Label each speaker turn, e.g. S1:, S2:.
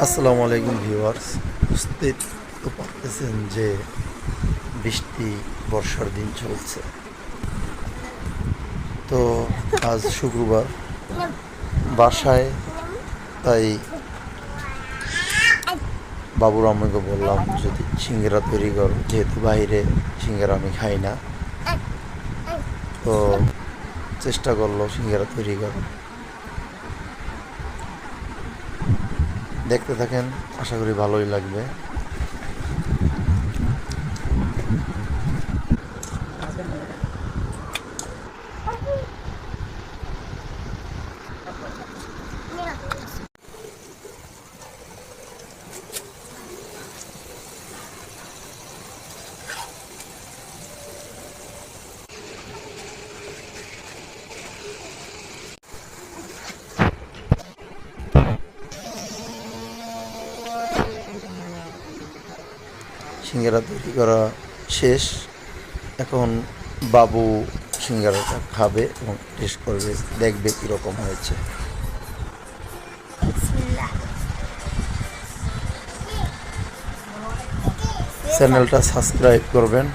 S1: আসসালামু আলাইকুম ভিউয়ার্স। বুঝতেই তো পারতেছেন যে বৃষ্টি বর্ষার দিন চলছে। তো আজ শুক্রবার বাসায়, তাই বাবুর আম্মুকে বললাম যদি সিঙ্গারা তৈরি করো, যেহেতু বাইরে সিঙ্গারা আমি খাই না। তো চেষ্টা করলো সিঙ্গারা তৈরি করো। দেখতে থাকেন, আশা করি ভালোই লাগবে। সিঙ্গারা তৈরি করা শেষ। এখন বাবু সিঙ্গারাটা খাবে এবং টেস্ট করবে, দেখবে কীরকম হয়েছে। চ্যানেলটা সাবস্ক্রাইব করবেন।